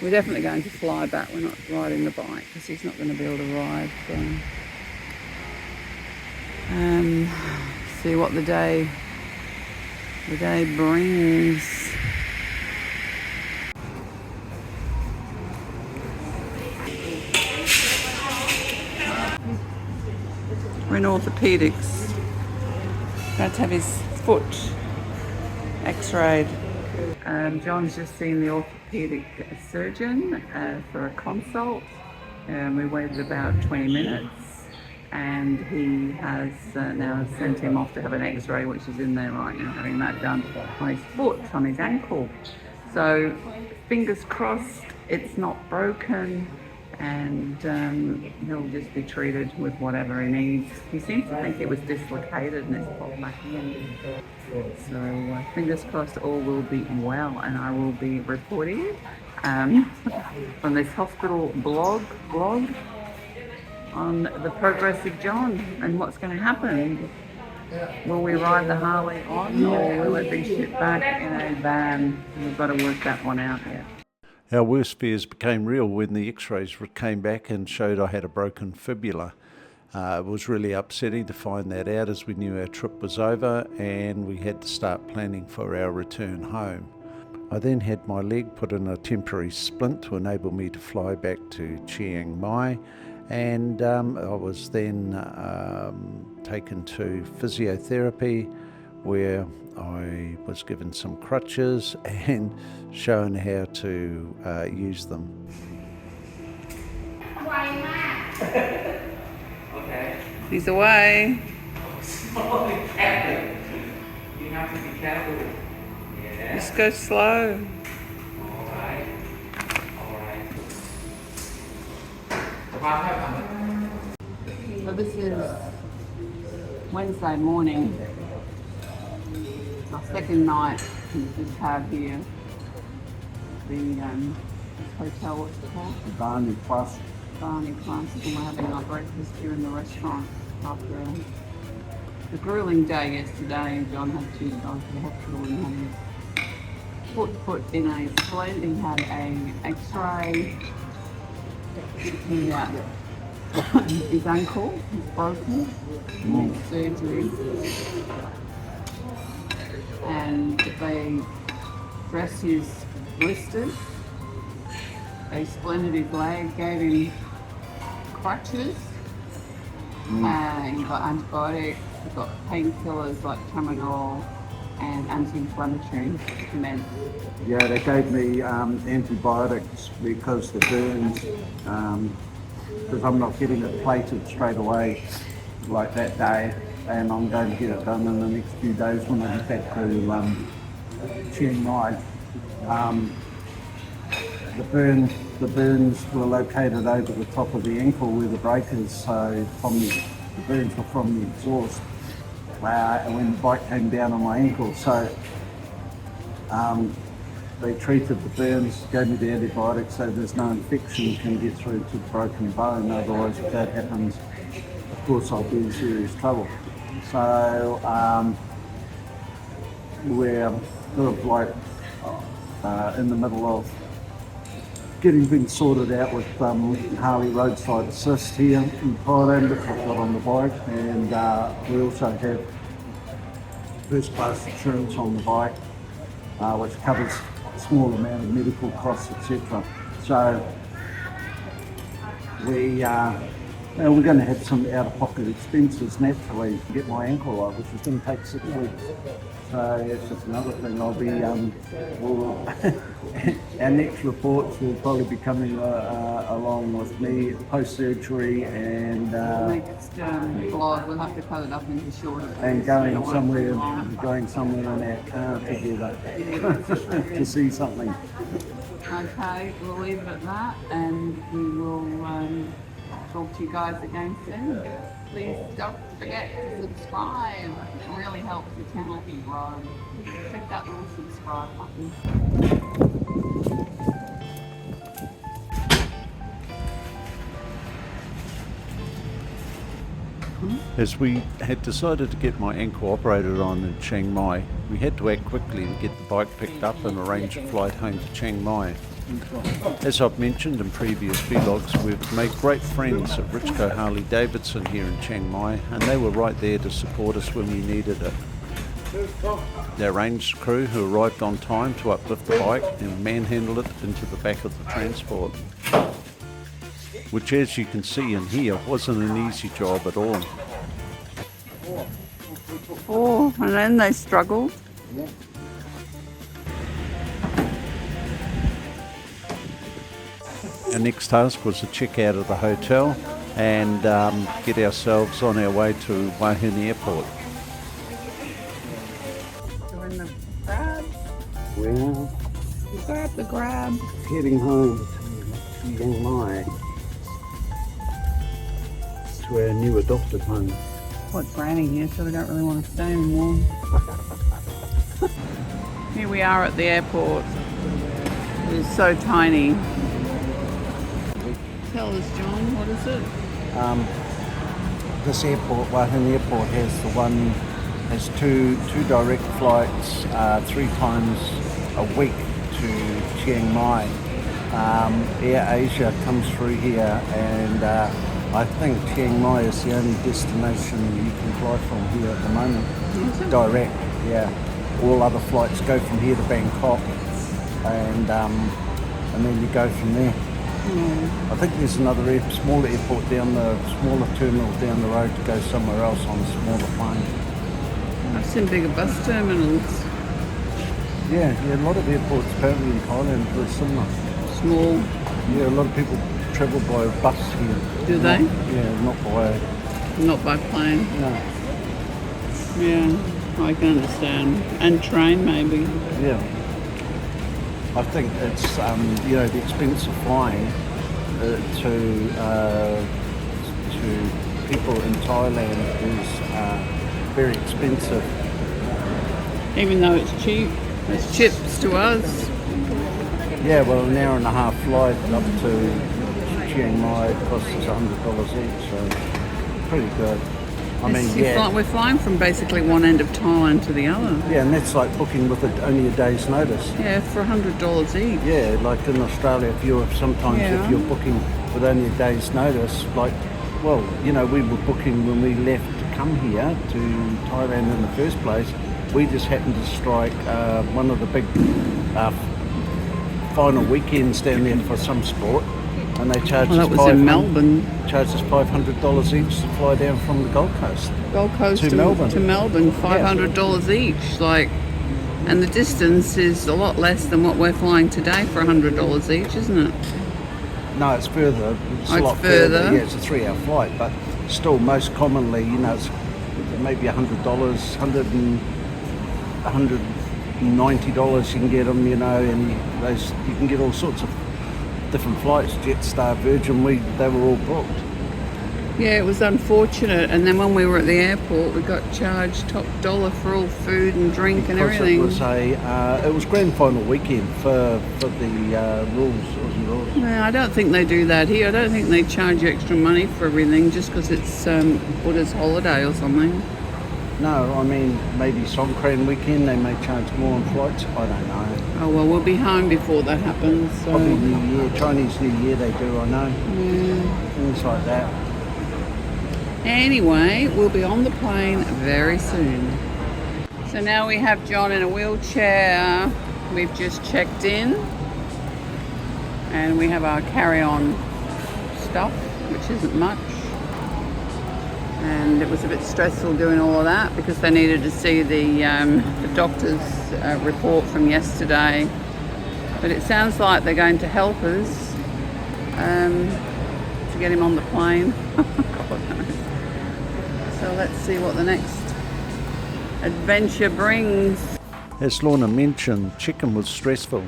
We're definitely going to fly back. We're not riding the bike because he's not going to be able to ride. So, see what the day brings. We're in orthopedics. Going to have his foot x-rayed. John's just seen the orthopedic surgeon for a consult. We waited about 20 minutes and he has now sent him off to have an x-ray, which is in there right now, having that done on his foot, on his ankle. So fingers crossed it's not broken, and he'll just be treated with whatever he needs. He seems to think it was dislocated and it's popped back in. So fingers crossed all will be well, and I will be reporting from this hospital blog on the progress of John and what's going to happen. Will we ride the Harley on, or will it be shipped back in a van? We've got to work that one out yet. Our worst fears became real when the x-rays came back and showed I had a broken fibula. It was really upsetting to find that out, as we knew our trip was over and we had to start planning for our return home. I then had my leg put in a temporary splint to enable me to fly back to Chiang Mai, and I was then taken to physiotherapy, where I was given some crutches and shown how to use them. Okay. He's away. Slowly, Captain. You have to be careful. Yeah. Just go slow. Alright. So this is Wednesday morning. Our second night in this cab here. The hotel, what's it called? Barney Plus. Barney Plus. And we're having our breakfast here in the restaurant after the grueling day yesterday. John had to go to the hospital and have his foot put in a splint. He had an x-ray. His ankle is broken. He needs surgery. And they dressed his blisters. They splintered his leg, gave him crutches. He got antibiotics, he got painkillers like tramadol and anti-inflammatory meds. Yeah, they gave me antibiotics because the burns, because I'm not getting it plated straight away like that day, and I'm going to get it done in the next few days when I get back to Chiang Mai. The burns were located over the top of the ankle where the break is, so the burns were from the exhaust. And when the bike came down on my ankle, so they treated the burns, gave me the antibiotics so there's no infection can get through to the broken bone. Otherwise, if that happens, of course I'll be in serious trouble. So we're sort of like in the middle of getting things sorted out with Harley roadside assist here in Thailand, which I've got on the bike, and we also have first class insurance on the bike, which covers a small amount of medical costs, etc. So we're going to have some out-of-pocket expenses naturally to get my ankle right, which is going to take 6 weeks. So it's just another thing. I'll be, our next reports will probably be coming along with me post-surgery and Next vlog, we'll have to cut it up into shorter. and going somewhere in our car together to see something. Okay, we'll leave it at that, and we will talk to you guys again soon. Please don't forget to subscribe. It really helps the channel grow. Click that little subscribe button. As we had decided to get my ankle operated on in Chiang Mai, we had to act quickly to get the bike picked up and arrange a flight home to Chiang Mai. As I've mentioned in previous vlogs, we've made great friends at Richco Harley Davidson here in Chiang Mai, and they were right there to support us when we needed it. They arranged a crew who arrived on time to uplift the bike and manhandle it into the back of the transport, which, as you can see in here, wasn't an easy job at all. Oh, and then they struggled. Our next task was to check out of the hotel and get ourselves on our way to Hua Hin airport. Doing the grab. We're You grab the grab. heading home to Chiang Mai, to our new adopted home. Well, it's raining here, so we don't really want to stay anymore. Here we are at the airport. It is so tiny. Tell us, John, what is it? This airport, Hua Hin Airport, has two direct flights 3 times a week to Chiang Mai. Air Asia comes through here, and I think Chiang Mai is the only destination you can fly from here at the moment. Direct, yeah. All other flights go from here to Bangkok, and then you go from there. I think there's another smaller airport smaller terminal down the road to go somewhere else on a smaller plane. I've seen bigger bus terminals. Yeah, a lot of airports apparently in Thailand are very similar. Small. Yeah, a lot of people travel by bus here. Do they? Yeah, Not by plane. no. Yeah, I can understand. And train, maybe. Yeah. I think it's the expense of flying to people in Thailand is very expensive. Even though it's cheap. It's chips to us. Yeah, well, an hour and a half flight up to Chiang Mai costs us $100 each, so pretty good. We're flying from basically one end of Thailand to the other. Yeah, and that's like booking with only a day's notice. Yeah, for $100 each. Yeah, like in Australia, if you're booking with only a day's notice, we were booking when we left to come here to Thailand in the first place. We just happened to strike one of the big final weekends down there for some sport, and they charged us in Melbourne. Charged us $500 each to fly down from the Gold Coast. Gold Coast to Melbourne. To Melbourne, $500 each. And the distance is a lot less than what we're flying today for $100 each, isn't it? No, it's further. It's a lot further. Yeah, it's a 3-hour flight, but still, most commonly, it's maybe $100, $190 you can get them, and you can get all sorts of different flights, Jetstar, Virgin. They were all booked. Yeah, it was unfortunate. And then when we were at the airport, we got charged top dollar for all food and drink and everything. It was grand final weekend for the Aussie rules. No, I don't think they do that here. I don't think they charge you extra money for everything just because it's Buddha's holiday or something. No, I mean, maybe Songkran weekend they may charge more on flights. I don't know. Oh, well, we'll be home before that happens. So. Probably New Year, Chinese New Year they do, I know. Yeah. Things like that. Anyway, we'll be on the plane very soon. So now we have John in a wheelchair. We've just checked in. And we have our carry-on stuff, which isn't much. And it was a bit stressful doing all of that because they needed to see the doctor's report from yesterday. But it sounds like they're going to help us to get him on the plane. God knows. So let's see what the next adventure brings. As Lorna mentioned, check-in was stressful.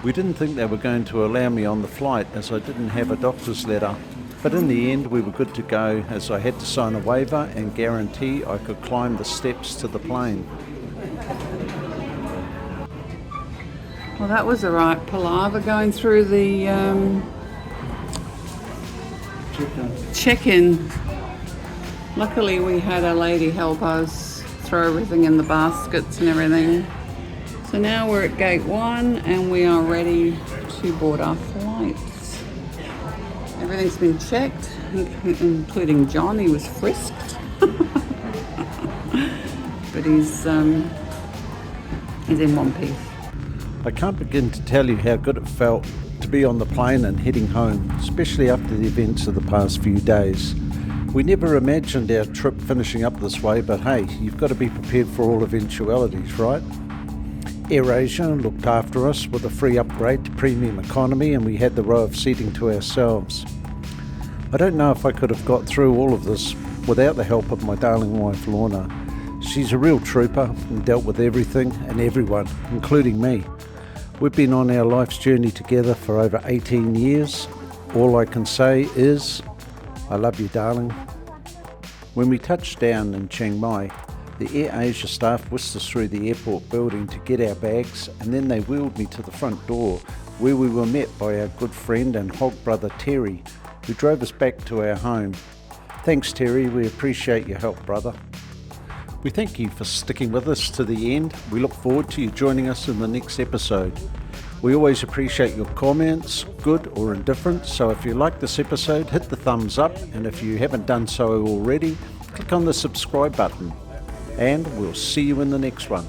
We didn't think they were going to allow me on the flight as I didn't have a doctor's letter. But in the end, we were good to go as I had to sign a waiver and guarantee I could climb the steps to the plane. Well, that was a right palaver going through the check-in. Luckily, we had a lady help us throw everything in the baskets and everything. So now we're at gate 1 and we are ready to who bought our flights. Everything's been checked, including John. He was frisked. But he's in one piece. I can't begin to tell you how good it felt to be on the plane and heading home, especially after the events of the past few days. We never imagined our trip finishing up this way, but hey, you've got to be prepared for all eventualities, right? AirAsia looked after us with a free upgrade to premium economy, and we had the row of seating to ourselves. I don't know if I could have got through all of this without the help of my darling wife Lorna. She's a real trooper and dealt with everything and everyone, including me. We've been on our life's journey together for over 18 years. All I can say is, I love you, darling. When we touched down in Chiang Mai, the AirAsia staff whisked us through the airport building to get our bags, and then they wheeled me to the front door, where we were met by our good friend and hog brother Terry, who drove us back to our home. Thanks, Terry, we appreciate your help, brother. We thank you for sticking with us to the end. We look forward to you joining us in the next episode. We always appreciate your comments, good or indifferent, so if you like this episode, hit the thumbs up, and if you haven't done so already, click on the subscribe button. And we'll see you in the next one.